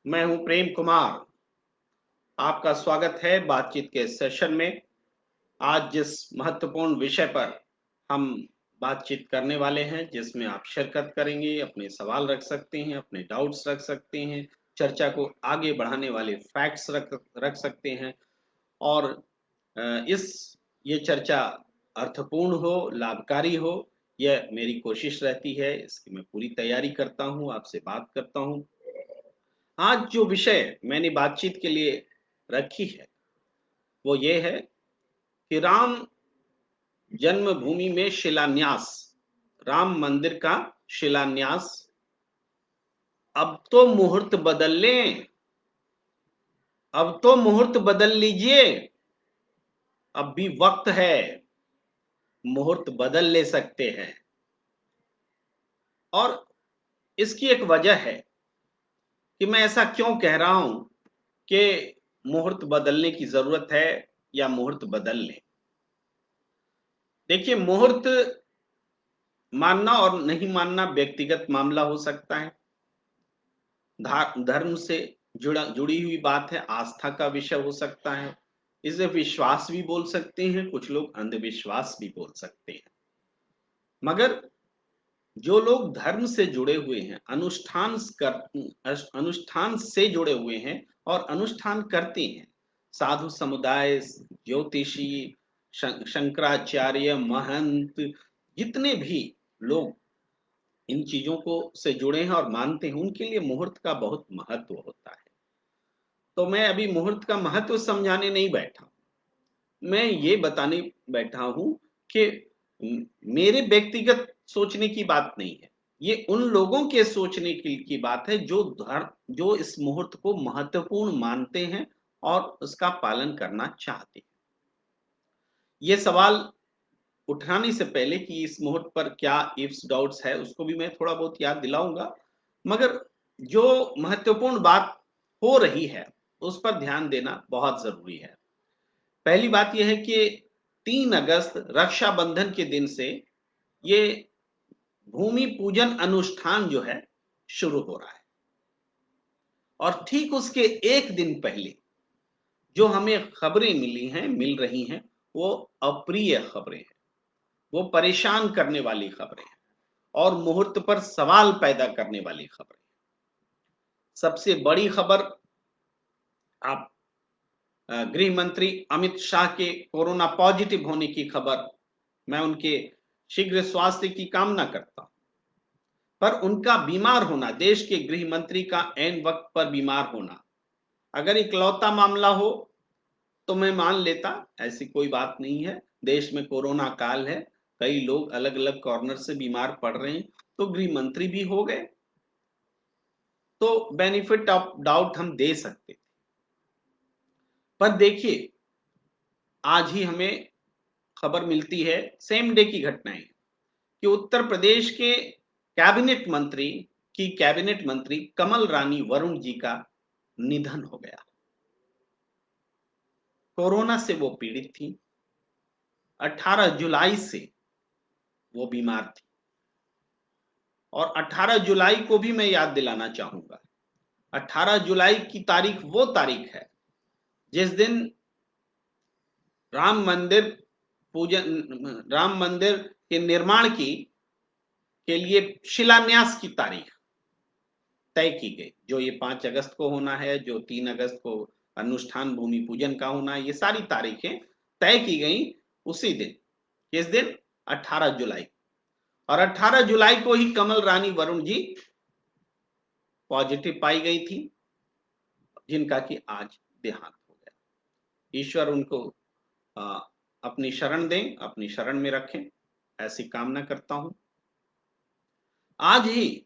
मैं हूं प्रेम कुमार। आपका स्वागत है बातचीत के सेशन में। आज जिस महत्वपूर्ण विषय पर हम बातचीत करने वाले हैं, जिसमें आप शिरकत करेंगे, अपने सवाल रख सकते हैं, अपने डाउट्स रख सकते हैं, चर्चा को आगे बढ़ाने वाले फैक्ट्स रख सकते हैं और इस ये चर्चा अर्थपूर्ण हो, लाभकारी हो, यह मेरी कोशिश रहती है। इसकी मैं पूरी तैयारी करता हूं, आपसे बात करता हूं। आज जो विषय मैंने बातचीत के लिए रखी है वो ये है कि राम जन्मभूमि में शिलान्यास, राम मंदिर का शिलान्यास। अब तो मुहूर्त बदल लें, अब तो मुहूर्त बदल लीजिए। अब भी वक्त है, मुहूर्त बदल ले सकते हैं। और इसकी एक वजह है कि मैं ऐसा क्यों कह रहा हूं कि मुहूर्त बदलने की जरूरत है या मुहूर्त बदल लें। देखिए, मुहूर्त मानना और नहीं मानना व्यक्तिगत मामला हो सकता है। धर्म से जुड़ी हुई बात है, आस्था का विषय हो सकता है। इसे विश्वास भी बोल सकते हैं, कुछ लोग अंधविश्वास भी बोल सकते हैं। मगर जो लोग धर्म से जुड़े हुए हैं, अनुष्ठान से जुड़े हुए हैं और अनुष्ठान करते हैं, साधु समुदाय, ज्योतिषी, शंकराचार्य, महंत, जितने भी लोग इन चीजों को से जुड़े हैं और मानते हैं, उनके लिए मुहूर्त का बहुत महत्व होता है। तो मैं अभी मुहूर्त का महत्व समझाने नहीं बैठा, मैं ये बताने बैठा हूं कि मेरे व्यक्तिगत सोचने की बात नहीं है। ये उन लोगों के सोचने की बात है जो इस मुहूर्त को महत्वपूर्ण मानते हैं और उसका पालन करना चाहते हैं। ये सवाल उठाने से पहले कि इस मुहूर्त पर क्या इफ्स डाउट्स है, उसको भी मैं थोड़ा बहुत याद दिलाऊंगा। मगर जो महत्वपूर्ण बात हो रही है उस पर ध्यान देना बहुत जरूरी है। पहली बात यह है कि 3 अगस्त रक्षाबंधन के दिन से ये भूमि पूजन अनुष्ठान जो है शुरू हो रहा है। और ठीक उसके एक दिन पहले जो हमें खबरें मिल रही हैं, वो अप्रिय खबरें हैं, वो परेशान करने वाली खबरें हैं और मुहूर्त पर सवाल पैदा करने वाली खबरें। सबसे बड़ी खबर, आप गृह मंत्री अमित शाह के कोरोना पॉजिटिव होने की खबर, मैं उनके शीघ्र स्वास्थ्य की कामना करता हूं। पर उनका बीमार होना, देश के गृह मंत्री का ऐन वक्त पर बीमार होना, अगर इकलौता मामला हो तो मैं मान लेता, ऐसी कोई बात नहीं है। देश में कोरोना काल है, कई लोग अलग अलग कॉर्नर से बीमार पड़ रहे हैं, तो गृह मंत्री भी हो गए तो बेनिफिट ऑफ डाउट हम दे सकते थे। पर देखिए, आज ही हमें खबर मिलती है, सेम डे की घटनाएं, कि उत्तर प्रदेश के कैबिनेट मंत्री कमल रानी वरुण जी का निधन हो गया। कोरोना से वो पीड़ित थी, 18 जुलाई से वो बीमार थी। और 18 जुलाई को भी मैं याद दिलाना चाहूंगा, 18 जुलाई की तारीख वो तारीख है जिस दिन राम मंदिर राम मंदिर के निर्माण की के लिए शिलान्यास की तारीख तय की गई। जो ये 5 अगस्त को होना है, जो 3 अगस्त को अनुष्ठान भूमि पूजन का होना है, ये सारी तारीखें तय की गई उसी दिन। किस दिन? 18 जुलाई। और 18 जुलाई को ही कमल रानी वरुण जी पॉजिटिव पाई गई थी, जिनका कि आज देहांत हो गया। ईश्वर उनको आ, अपनी शरण दें, अपनी शरण में रखें, ऐसी कामना करता हूं। आज ही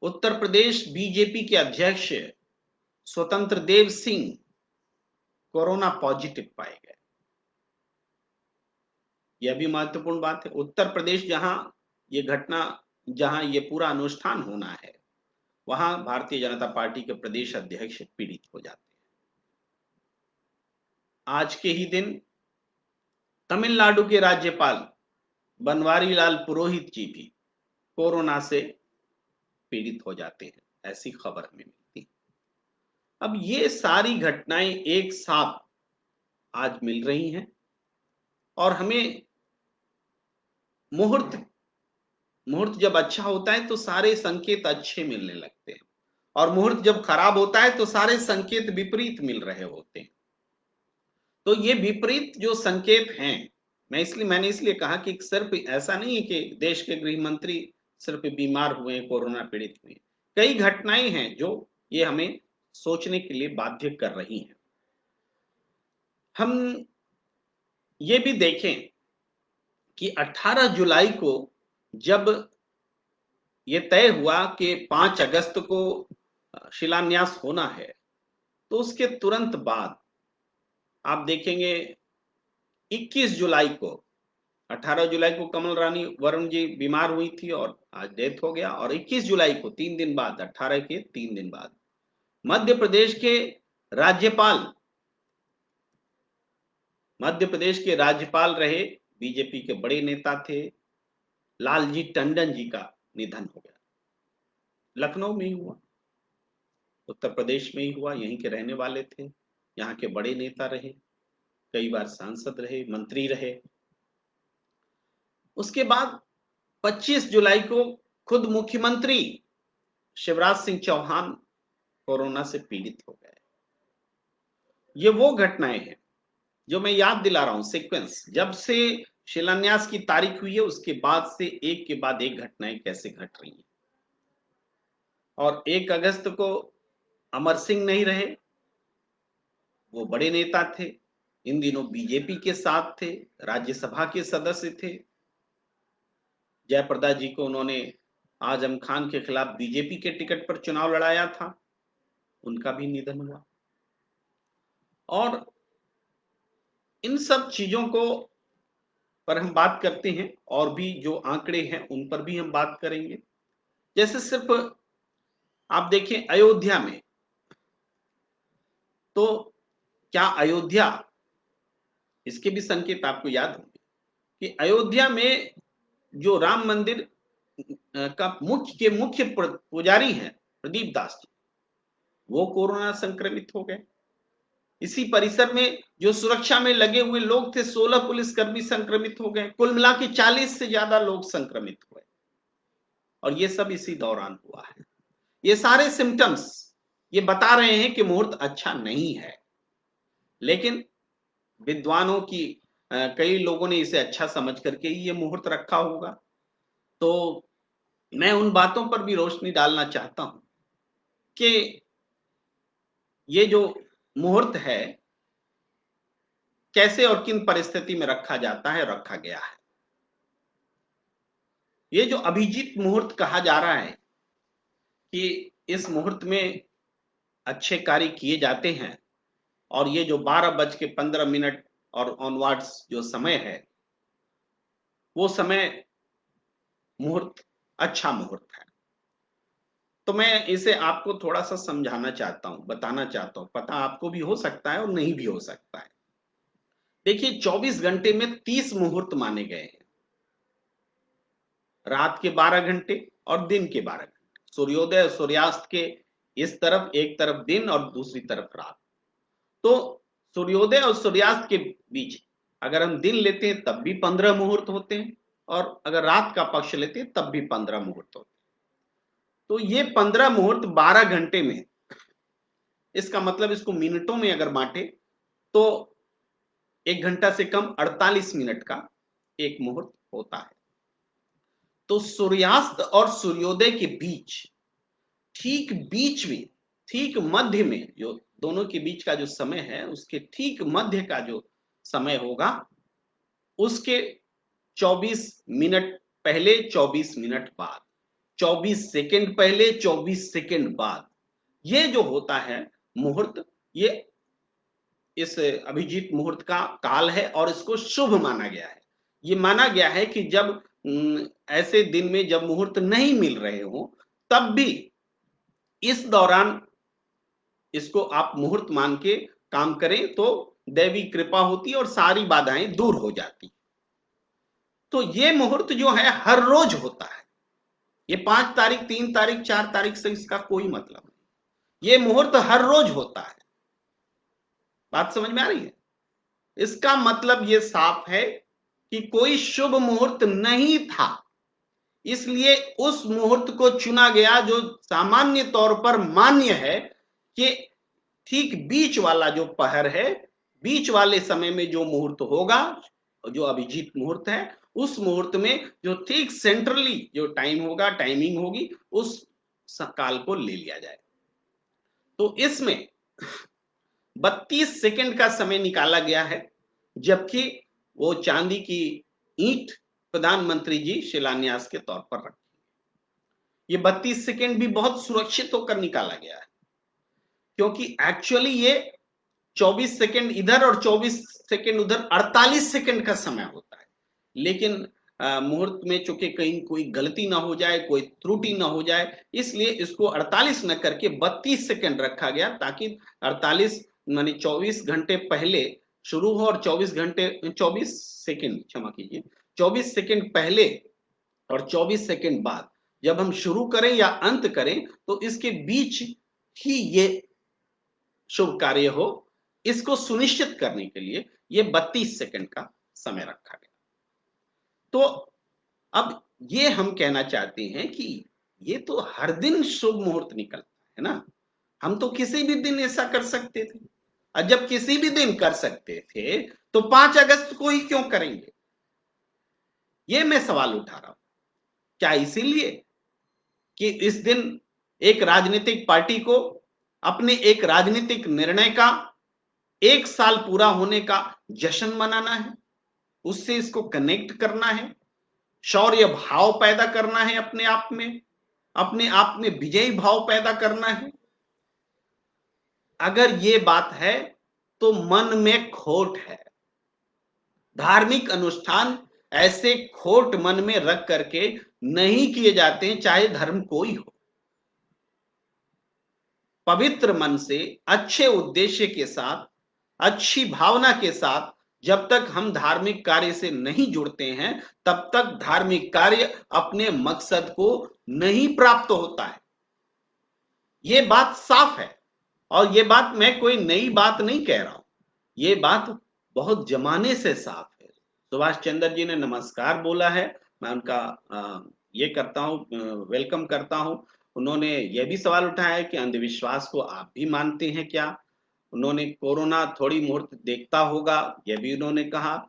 उत्तर प्रदेश बीजेपी के अध्यक्ष स्वतंत्र देव सिंह कोरोना पॉजिटिव पाए गए। यह भी महत्वपूर्ण बात है। उत्तर प्रदेश जहां ये पूरा अनुष्ठान होना है, वहां भारतीय जनता पार्टी के प्रदेश अध्यक्ष पीड़ित हो जाते हैं। आज के ही दिन तमिलनाडु के राज्यपाल बनवारी लाल पुरोहित जी भी कोरोना से पीड़ित हो जाते हैं, ऐसी खबर हमें मिलती है। अब ये सारी घटनाएं एक साथ आज मिल रही हैं और हमें मुहूर्त मुहूर्त जब अच्छा होता है तो सारे संकेत अच्छे मिलने लगते हैं और मुहूर्त जब खराब होता है तो सारे संकेत विपरीत मिल रहे होते हैं। तो ये विपरीत जो संकेत हैं, मैंने इसलिए कहा कि सिर्फ ऐसा नहीं है कि देश के गृह मंत्री सिर्फ बीमार हुए, कोरोना पीड़ित हुए। कई घटनाएं हैं जो ये हमें सोचने के लिए बाध्य कर रही हैं। हम ये भी देखें कि 18 जुलाई को जब ये तय हुआ कि 5 अगस्त को शिलान्यास होना है, तो उसके तुरंत बाद आप देखेंगे 21 जुलाई को 18 जुलाई को कमल रानी वरुण जी बीमार हुई थी और आज डेथ हो गया, और 21 जुलाई को 3 दिन बाद, 18 के 3 दिन बाद मध्य प्रदेश के राज्यपाल मध्य प्रदेश के राज्यपाल रहे, बीजेपी के बड़े नेता थे, लालजी टंडन जी का निधन हो गया। लखनऊ में ही हुआ, उत्तर प्रदेश में ही हुआ, यहीं के रहने वाले थे, यहाँ के बड़े नेता रहे, कई बार सांसद रहे, मंत्री रहे। उसके बाद 25 जुलाई को खुद मुख्यमंत्री शिवराज सिंह चौहान कोरोना से पीड़ित हो गए। ये वो घटनाएं हैं जो मैं याद दिला रहा हूं, सीक्वेंस जब से शिलान्यास की तारीख हुई है उसके बाद से एक के बाद एक घटनाएं कैसे घट रही हैं। और 1 अगस्त को अमर सिंह नहीं रहे, वो बड़े नेता थे, इन दिनों बीजेपी के साथ थे, राज्यसभा के सदस्य थे। जयप्रदा जी को उन्होंने आजम खान के खिलाफ बीजेपी के टिकट पर चुनाव लड़ाया था, उनका भी निधन हुआ। और इन सब चीजों को पर हम बात करते हैं, और भी जो आंकड़े हैं उन पर भी हम बात करेंगे। जैसे सिर्फ आप देखें अयोध्या में, तो क्या अयोध्या, इसके भी संकेत आपको याद होंगे कि अयोध्या में जो राम मंदिर का मुख्य पुजारी हैं प्रदीप दास जी, वो कोरोना संक्रमित हो गए। इसी परिसर में जो सुरक्षा में लगे हुए लोग थे, 16 पुलिसकर्मी संक्रमित हो गए। कुल मिला के 40 से ज्यादा लोग संक्रमित हुए और ये सब इसी दौरान हुआ है। ये सारे सिम्टम्स ये बता रहे हैं कि मुहूर्त अच्छा नहीं है, लेकिन विद्वानों की कई लोगों ने इसे अच्छा समझ करके ही ये मुहूर्त रखा होगा। तो मैं उन बातों पर भी रोशनी डालना चाहता हूं कि ये जो मुहूर्त है कैसे और किन परिस्थिति में रखा जाता है, रखा गया है। ये जो अभिजीत मुहूर्त कहा जा रहा है कि इस मुहूर्त में अच्छे कार्य किए जाते हैं, और ये जो 12:15 और ऑनवर्ड्स जो समय है, वो समय मुहूर्त अच्छा मुहूर्त है। तो मैं इसे आपको थोड़ा सा समझाना चाहता हूं, बताना चाहता हूं, पता आपको भी हो सकता है और नहीं भी हो सकता है। देखिए 24 घंटे में 30 मुहूर्त माने गए हैं, रात के 12 घंटे और दिन के 12 घंटे, सूर्योदय और सूर्यास्त के इस तरफ एक तरफ दिन और दूसरी तरफ रात। तो सूर्योदय और सूर्यास्त के बीच अगर हम दिन लेते हैं तब भी 15 मुहूर्त होते हैं, और अगर रात का पक्ष लेते हैं तब भी 15 मुहूर्त होते हैं। तो ये 15 मुहूर्त 12 घंटे में, इसका मतलब इसको मिनटों में अगर बांटे तो 1 घंटा से कम 48 मिनट का एक मुहूर्त होता है। तो सूर्यास्त और सूर्योदय के बीच, ठीक बीच में, ठीक मध्य में, जो दोनों के बीच का जो समय है उसके ठीक मध्य का जो समय होगा, उसके 24 मिनट पहले, 24 मिनट बाद, 24 सेकंड पहले, 24 सेकंड बाद, ये जो होता है मुहूर्त, ये इस अभिजीत मुहूर्त का काल है और इसको शुभ माना गया है। ये माना गया है कि जब ऐसे दिन में जब मुहूर्त नहीं मिल रहे हो, तब भी इस दौरान इसको आप मुहूर्त मान के काम करें तो दैवी कृपा होती है और सारी बाधाएं दूर हो जाती। तो ये मुहूर्त जो है हर रोज होता है, ये 5 तारीख, 3 तारीख, 4 तारीख से इसका कोई मतलब नहीं। ये मुहूर्त हर रोज होता है। बात समझ में आ रही है? इसका मतलब ये साफ है कि कोई शुभ मुहूर्त नहीं था, इसलिए उस मुहूर्त को चुना गया जो सामान्य तौर पर मान्य है कि ठीक बीच वाला जो पहर है, बीच वाले समय में जो मुहूर्त होगा, जो अभिजीत मुहूर्त है, उस मुहूर्त में जो ठीक सेंट्रली जो टाइम होगा, टाइमिंग होगी, उस काल को ले लिया जाए। तो इसमें 32 सेकंड का समय निकाला गया है, जबकि वो चांदी की ईंट प्रधानमंत्री जी शिलान्यास के तौर पर रखी। ये 32 सेकंड भी बहुत सुरक्षित होकर निकाला गया है, क्योंकि एक्चुअली ये 24 सेकंड इधर और 24 सेकंड उधर 48 सेकंड का समय होता है। लेकिन मुहूर्त में चूंकि कहीं कोई गलती ना हो जाए, कोई त्रुटि ना हो जाए, इसलिए इसको 48 न करके 32 सेकंड रखा गया, ताकि 48 माने 24 घंटे पहले शुरू हो और 24 सेकंड, क्षमा कीजिए, 24 सेकंड पहले और 24 सेकंड बाद जब हम शुरू करें या अंत करें, तो इसके बीच ही ये शुभ कार्य हो, इसको सुनिश्चित करने के लिए ये 32 सेकंड का समय रखा गया। तो अब ये हम कहना चाहते हैं कि ये तो हर दिन शुभ मुहूर्त निकलता है ना, हम तो किसी भी दिन ऐसा कर सकते थे, और जब किसी भी दिन कर सकते थे तो 5 अगस्त को ही क्यों करेंगे? ये मैं सवाल उठा रहा हूं। क्या इसीलिए कि इस दिन एक राजनीतिक पार्टी को अपने एक राजनीतिक निर्णय का 1 साल पूरा होने का जश्न मनाना है, उससे इसको कनेक्ट करना है, शौर्य भाव पैदा करना है, अपने आप में विजयी भाव पैदा करना है? अगर ये बात है तो मन में खोट है। धार्मिक अनुष्ठान ऐसे खोट मन में रख करके नहीं किए जाते, चाहे धर्म कोई हो। पवित्र मन से, अच्छे उद्देश्य के साथ, अच्छी भावना के साथ जब तक हम धार्मिक कार्य से नहीं जुड़ते हैं, तब तक धार्मिक कार्य अपने मकसद को नहीं प्राप्त होता है। ये बात साफ है, और ये बात मैं कोई नई बात नहीं कह रहा हूं, ये बात बहुत जमाने से साफ है। सुभाष चंद्र जी ने नमस्कार बोला है, मैं उनका ये करता हूं, वेलकम करता हूं। उन्होंने यह भी सवाल उठाया है कि अंधविश्वास को आप भी मानते हैं क्या? उन्होंने कोरोना थोड़ी मुहूर्त देखता होगा, यह भी उन्होंने कहा।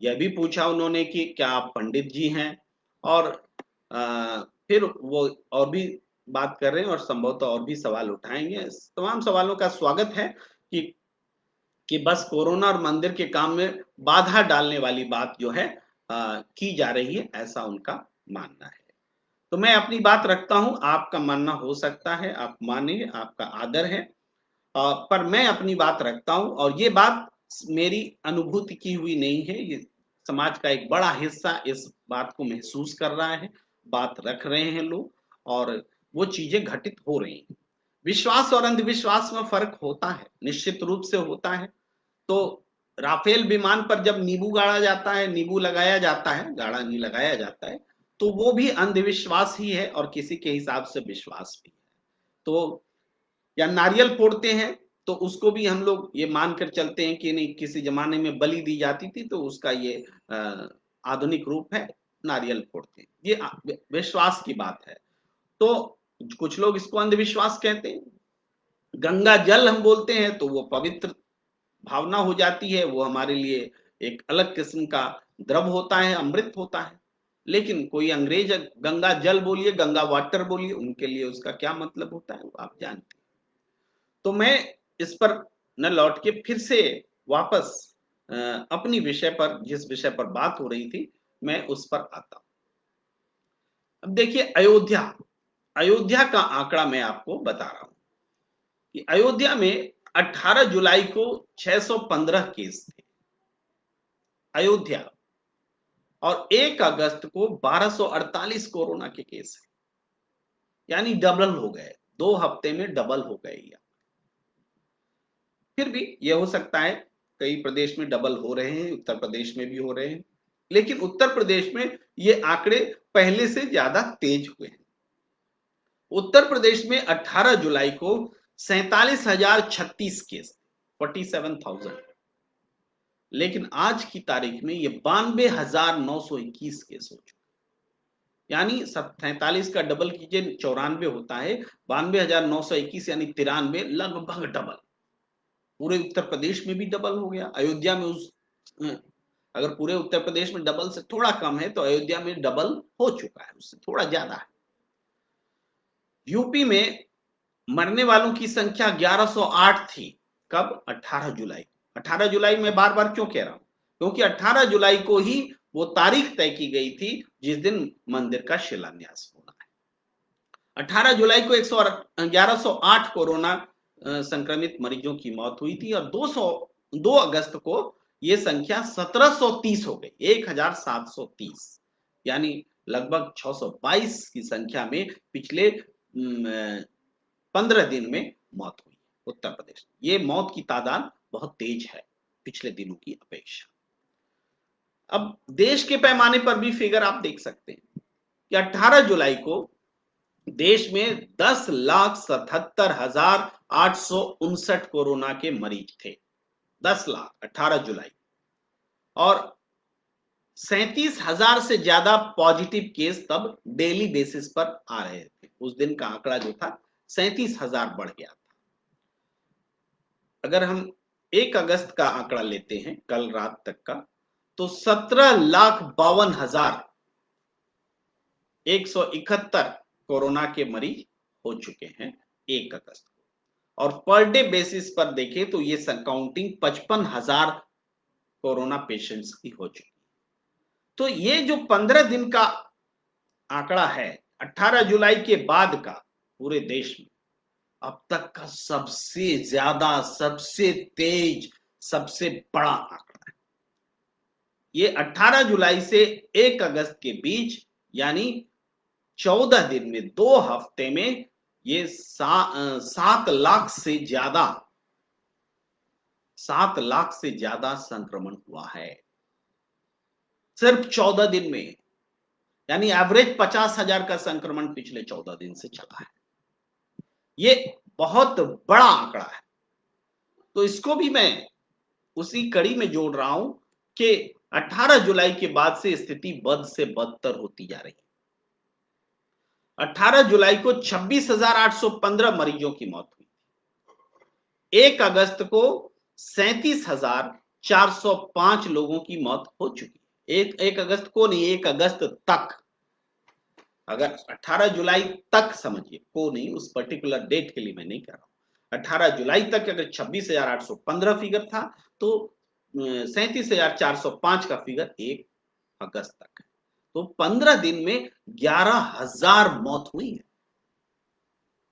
यह भी पूछा उन्होंने कि क्या आप पंडित जी हैं? और फिर वो और भी बात कर रहे हैं, और संभवतः और भी सवाल उठाएंगे। तमाम सवालों का स्वागत है कि बस कोरोना और मंदिर के काम में बाधा डालने वाली बात जो है की जा रही है, ऐसा उनका मानना है। तो मैं अपनी बात रखता हूं, आपका मानना हो सकता है, आप मानिए, आपका आदर है, पर मैं अपनी बात रखता हूं, और ये बात मेरी अनुभूति की हुई नहीं है, ये समाज का एक बड़ा हिस्सा इस बात को महसूस कर रहा है, बात रख रहे हैं लोग, और वो चीजें घटित हो रही हैं। विश्वास और अंधविश्वास में फर्क होता है, निश्चित रूप से होता है। तो राफेल विमान पर जब नींबू गाड़ा जाता है, नींबू लगाया जाता है, गाड़ा नहीं लगाया जाता है, तो वो भी अंधविश्वास ही है, और किसी के हिसाब से विश्वास भी है। तो या नारियल फोड़ते हैं, तो उसको भी हम लोग ये मानकर चलते हैं कि नहीं, किसी जमाने में बलि दी जाती थी, तो उसका ये आधुनिक रूप है, नारियल फोड़ते हैं। ये विश्वास की बात है। तो कुछ लोग इसको अंधविश्वास कहते हैं। गंगा जल हम बोलते हैं तो वो पवित्र भावना हो जाती है, वो हमारे लिए एक अलग किस्म का द्रव होता है, अमृत होता है। लेकिन कोई अंग्रेज गंगा जल बोलिए, गंगा वाटर बोलिए, उनके लिए उसका क्या मतलब होता है वो आप जानते हैं। तो मैं इस पर न लौट के फिर से वापस अपनी विषय पर, जिस विषय पर बात हो रही थी, मैं उस पर आता हूं। अब देखिए, अयोध्या का आंकड़ा मैं आपको बता रहा हूं कि अयोध्या में 18 जुलाई को 615 केस थे अयोध्या, और 1 अगस्त को 1248 कोरोना के केस है, यानी डबल हो गए, 2 हफ्ते में डबल हो गए। फिर भी यह हो सकता है कई प्रदेश में डबल हो रहे हैं, उत्तर प्रदेश में भी हो रहे हैं, लेकिन उत्तर प्रदेश में ये आंकड़े पहले से ज्यादा तेज हुए हैं। उत्तर प्रदेश में 18 जुलाई को 47,036 केस, 47,000। लेकिन आज की तारीख में ये 92,921 केस हो चुके, यानी 47 का डबल कीजिए 94 होता है, 92,921 यानी 93, लगभग डबल। पूरे उत्तर प्रदेश में भी डबल हो गया। अयोध्या में अगर पूरे उत्तर प्रदेश में डबल से थोड़ा कम है तो अयोध्या में डबल हो चुका है, उससे थोड़ा ज्यादा है। यूपी में मरने वालों की संख्या 1108 थी। कब? 18 जुलाई। 18 जुलाई में बार बार क्यों कह रहा हूं? क्योंकि 18 जुलाई को ही वो तारीख तय की गई थी जिस दिन मंदिर का शिलान्यास होना है। 18 जुलाई को 1108 कोरोना संक्रमित मरीजों की मौत हुई थी और 2 अगस्त को यह संख्या 1730 हो गई, 1730, यानी लगभग 622 की संख्या में पिछले 15 दिन में मौत हुई उत्तर प्रदेश। ये मौत की तादाद बहुत तेज है पिछले दिनों की अपेक्षा। अब देश के पैमाने पर भी फिगर आप देख सकते हैं कि 18 जुलाई को देश में 10,77,859 कोरोना के मरीज थे। 10 लाख 18 जुलाई, और 37,000 से ज्यादा पॉजिटिव केस तब डेली बेसिस पर आ रहे थे। उस दिन का आंकड़ा जो था 37,000 बढ़ गया था। अगर हम 1 अगस्त का आंकड़ा लेते हैं कल रात तक का, तो 17,52,171 कोरोना के मरीज हो चुके हैं 1 अगस्त को। और पर डे बेसिस पर देखें तो ये काउंटिंग 55,000 कोरोना पेशेंट्स की हो चुकी। तो ये जो 15 दिन का आंकड़ा है 18 जुलाई के बाद का पूरे देश में अब तक का सबसे ज्यादा, सबसे तेज, सबसे बड़ा आंकड़ा है। ये 18 जुलाई से 1 अगस्त के बीच, यानी 14 दिन में, 2 हफ्ते में ये 7 लाख से ज्यादा, 7 लाख से ज्यादा संक्रमण हुआ है सिर्फ 14 दिन में। यानी एवरेज 50,000 का संक्रमण पिछले 14 दिन से चला है। ये बहुत बड़ा आंकड़ा है। तो इसको भी मैं उसी कड़ी में जोड़ रहा हूं कि 18 जुलाई के बाद से स्थिति बद से बदतर होती जा रही है। 18 जुलाई को 26,815 मरीजों की मौत हुई। 1 अगस्त को 37,405 लोगों की मौत हो चुकी है। 1 अगस्त को नहीं, 1 अगस्त तक। अगर 18 जुलाई तक समझिए, को नहीं, उस पर्टिकुलर डेट के लिए मैं नहीं कर रहा हूं। 18 जुलाई तक अगर 26,815 फिगर था तो 37,405 का फिगर 1 अगस्त तक है। तो 15 दिन में 11,000 मौत हुई है।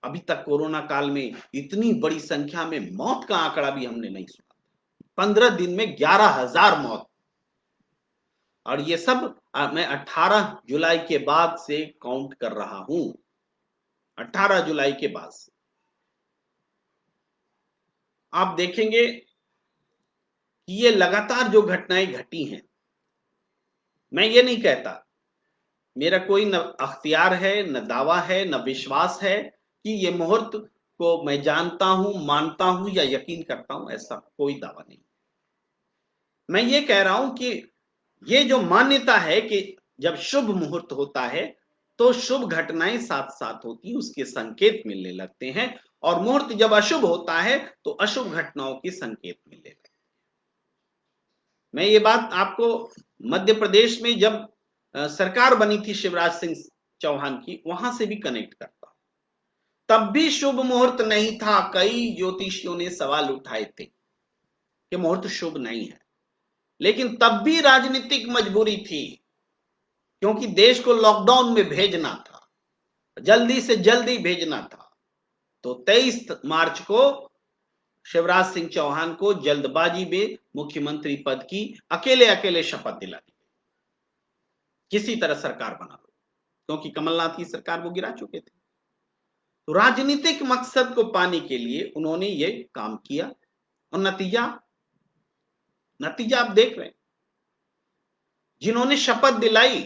अभी तक कोरोना काल में इतनी बड़ी संख्या में मौत का आंकड़ा भी हमने नहीं सुना। 15 दिन में 11,000 मौत। और ये सब मैं 18 जुलाई के बाद से काउंट कर रहा हूं। 18 जुलाई के बाद से आप देखेंगे कि ये लगातार जो घटनाएं घटी हैं, मैं ये नहीं कहता, मेरा कोई न अख्तियार है, न दावा है, न विश्वास है कि ये मुहूर्त को मैं जानता हूं, मानता हूं या यकीन करता हूं, ऐसा कोई दावा नहीं। मैं ये कह रहा हूं कि ये जो मान्यता है कि जब शुभ मुहूर्त होता है तो शुभ घटनाएं साथ साथ होती हैं, उसके संकेत मिलने लगते हैं, और मुहूर्त जब अशुभ होता है तो अशुभ घटनाओं के संकेत मिलने लगते हैं। मैं ये बात आपको मध्य प्रदेश में जब सरकार बनी थी शिवराज सिंह चौहान की, वहां से भी कनेक्ट करता हूं। तब भी शुभ मुहूर्त नहीं था। कई ज्योतिषियों ने सवाल उठाए थे कि मुहूर्त शुभ नहीं है, लेकिन तब भी राजनीतिक मजबूरी थी, क्योंकि देश को लॉकडाउन में भेजना था, जल्दी से जल्दी भेजना था। तो 23 मार्च को शिवराज सिंह चौहान को जल्दबाजी में मुख्यमंत्री पद की अकेले अकेले शपथ दिला दी, किसी तरह सरकार बना लो, क्योंकि कमलनाथ की सरकार वो गिरा चुके थे। तो राजनीतिक मकसद को पाने के लिए उन्होंने ये काम किया, और नतीजा आप देख रहे हैं। जिन्होंने शपथ दिलाई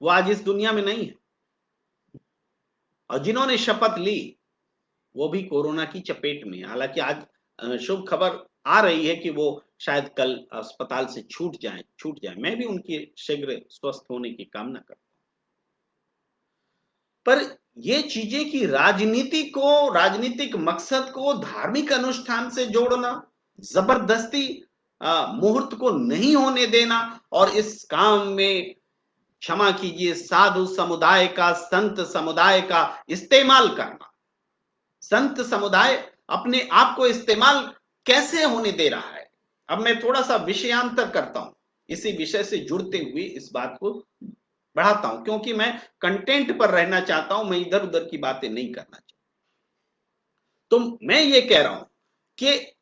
वो आज इस दुनिया में नहीं है, और जिन्होंने शपथ ली वो भी कोरोना की चपेट में। हालांकि आज शुभ खबर आ रही है कि वो शायद कल अस्पताल से छूट जाए। मैं भी उनकी शीघ्र स्वस्थ होने की कामना करता हूं। पर ये चीजें कि राजनीतिक मकसद को धार्मिक अनुष्ठान से जोड़ना, जबरदस्ती मुहूर्त को नहीं होने देना और इस काम में, क्षमा कीजिए, साधु समुदाय का, संत समुदाय का इस्तेमाल करना। संत समुदाय अपने आप को इस्तेमाल कैसे होने दे रहा है? अब मैं थोड़ा सा विषयांतर करता हूं, इसी विषय से जुड़ते हुए इस बात को बढ़ाता हूं, क्योंकि मैं कंटेंट पर रहना चाहता हूं, मैं इधर उधर की बातें नहीं करना चाहता। तो मैं ये कह रहा हूं कि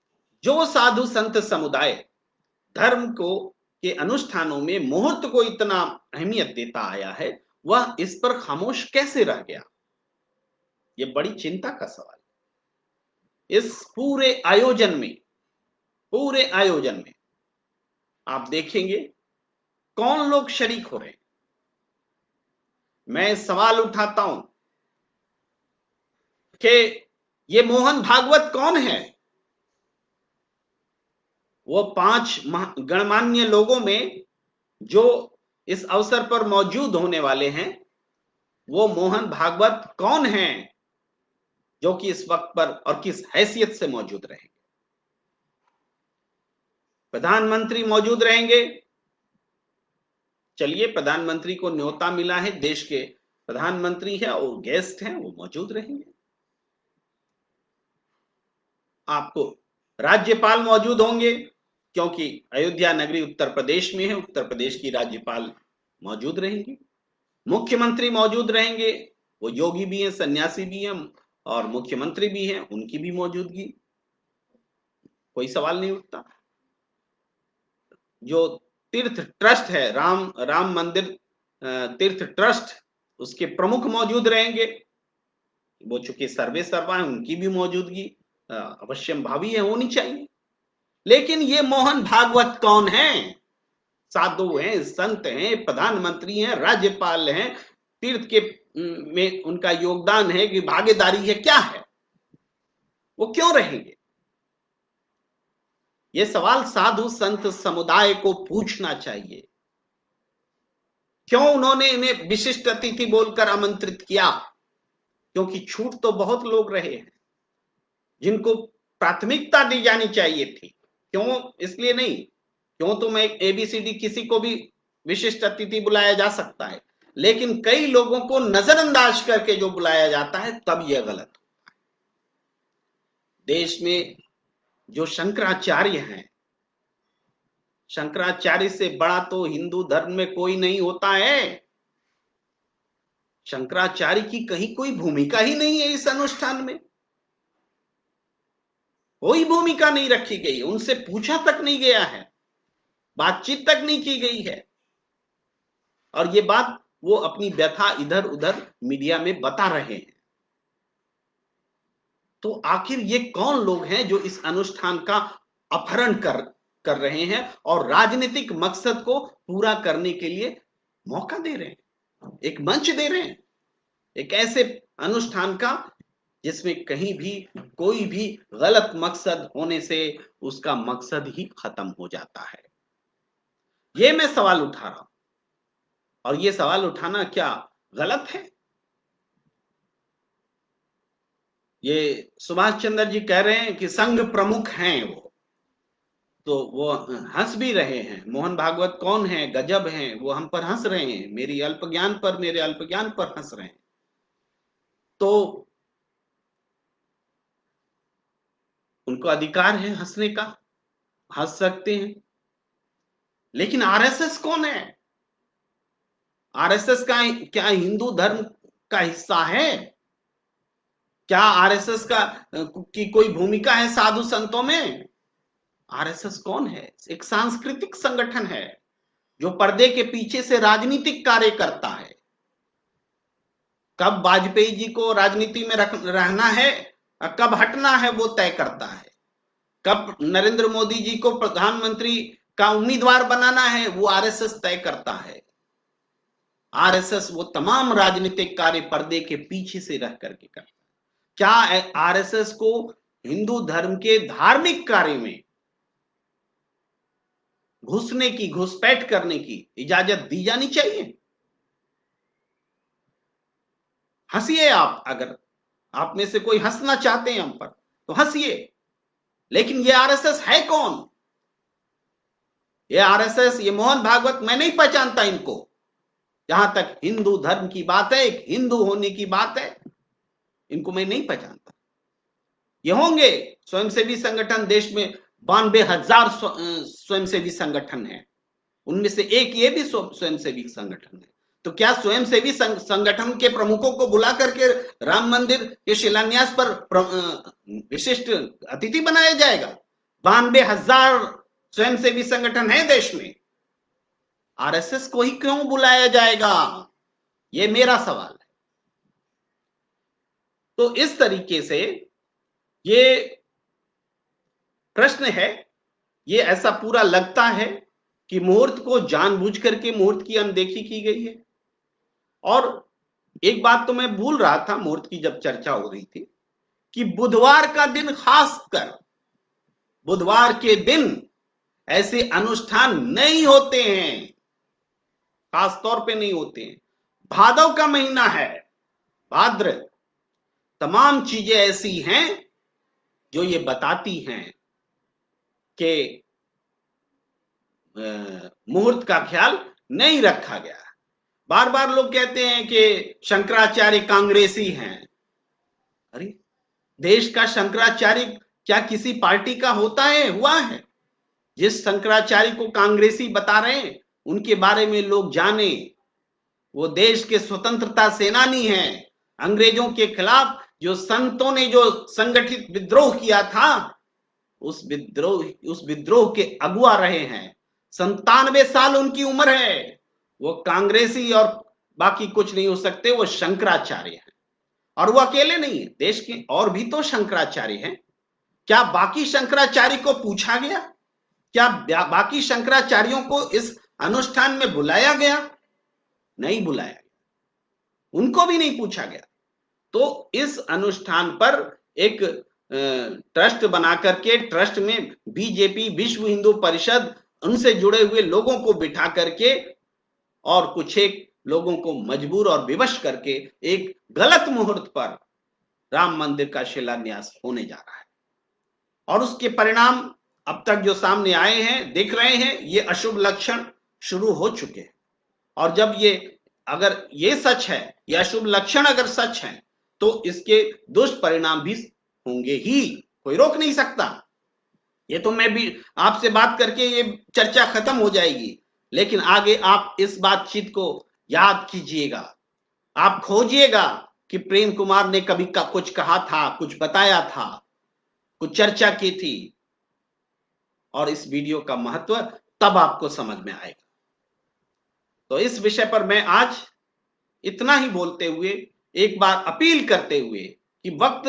जो साधु संत समुदाय धर्म को के अनुष्ठानों में मुहूर्त को इतना अहमियत देता आया है, वह इस पर खामोश कैसे रह गया? ये बड़ी चिंता का सवाल है। इस पूरे आयोजन में आप देखेंगे कौन लोग शरीक हो रहे हैं। मैं सवाल उठाता हूं कि ये मोहन भागवत कौन है? वो 5 गणमान्य लोगों में जो इस अवसर पर मौजूद होने वाले हैं, वो मोहन भागवत कौन है जो कि इस वक्त पर और किस हैसियत से मौजूद रहेंगे? प्रधानमंत्री मौजूद रहेंगे। चलिए, प्रधानमंत्री को न्योता मिला है, देश के प्रधानमंत्री है और गेस्ट हैं, वो मौजूद रहेंगे। आपको राज्यपाल मौजूद होंगे, क्योंकि अयोध्या नगरी उत्तर प्रदेश में है, उत्तर प्रदेश की राज्यपाल मौजूद रहेंगी। मुख्यमंत्री मौजूद रहेंगे, वो योगी भी हैं, सन्यासी भी हैं और मुख्यमंत्री भी हैं, उनकी भी मौजूदगी, कोई सवाल नहीं उठता। जो तीर्थ ट्रस्ट है, राम मंदिर तीर्थ ट्रस्ट, उसके प्रमुख मौजूद रहेंगे, वो चूंकि सर्वे सर्वा है, उनकी भी मौजूदगी अवश्यम भावी है, होनी चाहिए। लेकिन ये मोहन भागवत कौन है? साधु हैं, संत हैं, प्रधानमंत्री हैं, राज्यपाल हैं, तीर्थ के में उनका योगदान है कि भागीदारी है, क्या है? वो क्यों रहेंगे? ये सवाल साधु संत समुदाय को पूछना चाहिए। क्यों उन्होंने इन्हें विशिष्ट अतिथि बोलकर आमंत्रित किया? क्योंकि छूट तो बहुत लोग रहे हैं जिनको प्राथमिकता दी जानी चाहिए थी। क्यों? इसलिए नहीं, क्यों तो मैं एबीसीडी किसी को भी विशिष्ट अतिथि बुलाया जा सकता है, लेकिन कई लोगों को नजरअंदाज करके जो बुलाया जाता है, तब यह गलत होता है। देश में जो शंकराचार्य हैं, शंकराचार्य से बड़ा तो हिंदू धर्म में कोई नहीं होता है। शंकराचार्य की कहीं कोई भूमिका ही नहीं है इस अनुष्ठान में, कोई भूमिका नहीं रखी गई, उनसे पूछा तक नहीं गया है, बातचीत तक नहीं की गई है। और ये बात वो अपनी व्यथा इधर उधर मीडिया में बता रहे हैं। तो आखिर ये कौन लोग हैं जो इस अनुष्ठान का अपहरण कर रहे हैं और राजनीतिक मकसद को पूरा करने के लिए मौका दे रहे हैं, एक मंच दे रहे हैं, एक ऐसे अनुष्ठान का जिसमें कहीं भी कोई भी गलत मकसद होने से उसका मकसद ही खत्म हो जाता है। ये मैं सवाल उठा रहा हूं, और ये सवाल उठाना क्या गलत है? ये सुभाष चंद्र जी कह रहे हैं कि संघ प्रमुख हैं वो, तो वो हंस भी रहे हैं। मोहन भागवत कौन है, गजब हैं, वो हम पर हंस रहे हैं, मेरे अल्प ज्ञान पर हंस रहे हैं। तो उनको अधिकार है हंसने का, हंस सकते हैं। लेकिन आरएसएस कौन है? आरएसएस का क्या हिंदू धर्म का हिस्सा है? क्या आरएसएस का की कोई भूमिका है साधु संतों में? आरएसएस कौन है? एक सांस्कृतिक संगठन है जो पर्दे के पीछे से राजनीतिक कार्य करता है। कब वाजपेयी जी को राजनीति में रहना है, कब हटना है, वो तय करता है। कब नरेंद्र मोदी जी को प्रधानमंत्री का उम्मीदवार बनाना है, वो आरएसएस तय करता है। आरएसएस वो तमाम राजनीतिक कार्य पर्दे के पीछे से रह करके करता है। क्या आरएसएस को हिंदू धर्म के धार्मिक कार्य में घुसने की, घुसपैठ करने की इजाजत दी जानी चाहिए? हंसिए आप, अगर आप में से कोई हंसना चाहते हैं हम पर तो हंसिए, लेकिन ये आरएसएस है कौन? ये आरएसएस, ये मोहन भागवत, मैं नहीं पहचानता इनको। जहां तक हिंदू धर्म की बात है, एक हिंदू होने की बात है, इनको मैं नहीं पहचानता। ये होंगे स्वयंसेवी संगठन, देश में 92,000 स्वयंसेवी संगठन है, उनमें से एक ये भी स्वयंसेवी संगठन है। तो क्या स्वयंसेवी संगठन के प्रमुखों को बुला करके राम मंदिर के शिलान्यास पर विशिष्ट अतिथि बनाया जाएगा? 92,000 स्वयंसेवी संगठन है देश में, आरएसएस को ही क्यों बुलाया जाएगा? ये मेरा सवाल है। तो इस तरीके से ये प्रश्न है, ये ऐसा पूरा लगता है कि मुहूर्त को जानबूझ करके मुहूर्त की अनदेखी की गई है। और एक बात तो मैं भूल रहा था मुहूर्त की जब चर्चा हो रही थी, कि बुधवार का दिन, खासकर बुधवार के दिन ऐसे अनुष्ठान नहीं होते हैं, खास तौर पे नहीं होते हैं। भादव का महीना है, भाद्र, तमाम चीजें ऐसी हैं जो ये बताती हैं कि मुहूर्त का ख्याल नहीं रखा गया। बार बार लोग कहते हैं कि शंकराचार्य कांग्रेसी हैं। अरे, देश का शंकराचार्य क्या किसी पार्टी का होता है, हुआ है? जिस शंकराचार्य को कांग्रेसी बता रहे हैं उनके बारे में लोग जाने, वो देश के स्वतंत्रता सेनानी हैं। अंग्रेजों के खिलाफ जो संतों ने जो संगठित विद्रोह किया था, उस विद्रोह के अगुआ रहे हैं। 97 साल उनकी उम्र है। वो कांग्रेसी और बाकी कुछ नहीं हो सकते, वो शंकराचार्य हैं। और वो अकेले नहीं है, देश के और भी तो शंकराचार्य हैं। क्या बाकी शंकराचार्य को पूछा गया? क्या बाकी शंकराचार्यों को इस अनुष्ठान में बुलाया गया? नहीं बुलाया गया, उनको भी नहीं पूछा गया। तो इस अनुष्ठान पर एक ट्रस्ट बना करके, ट्रस्ट में बीजेपी, विश्व हिंदू परिषद, उनसे जुड़े हुए लोगों को बिठा करके और कुछ एक लोगों को मजबूर और विवश करके एक गलत मुहूर्त पर राम मंदिर का शिलान्यास होने जा रहा है। और उसके परिणाम अब तक जो सामने आए हैं, दिख रहे हैं, ये अशुभ लक्षण शुरू हो चुके हैं। और जब ये, अगर ये सच है, ये अशुभ लक्षण अगर सच है, तो इसके दुष्परिणाम भी होंगे ही, कोई रोक नहीं सकता। ये तो मैं भी आपसे बात करके ये चर्चा खत्म हो जाएगी, लेकिन आगे आप इस बातचीत को याद कीजिएगा, आप खोजिएगा कि प्रेम कुमार ने कभी कुछ कहा था, कुछ बताया था, कुछ चर्चा की थी, और इस वीडियो का महत्व तब आपको समझ में आएगा। तो इस विषय पर मैं आज इतना ही बोलते हुए, एक बार अपील करते हुए कि वक्त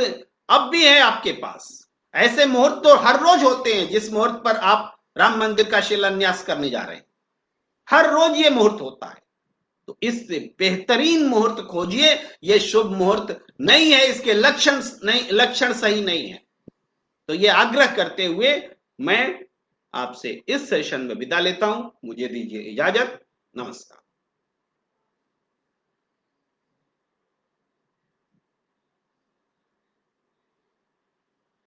अब भी है आपके पास। ऐसे मुहूर्त तो हर रोज होते हैं, जिस मुहूर्त पर आप राम मंदिर का शिलान्यास करने जा रहे हैं, हर रोज ये मुहूर्त होता है। तो इससे बेहतरीन मुहूर्त खोजिए। ये शुभ मुहूर्त नहीं है, इसके लक्षण सही नहीं है। तो ये आग्रह करते हुए मैं आपसे इस सेशन में विदा लेता हूं। मुझे दीजिए इजाजत। नमस्कार।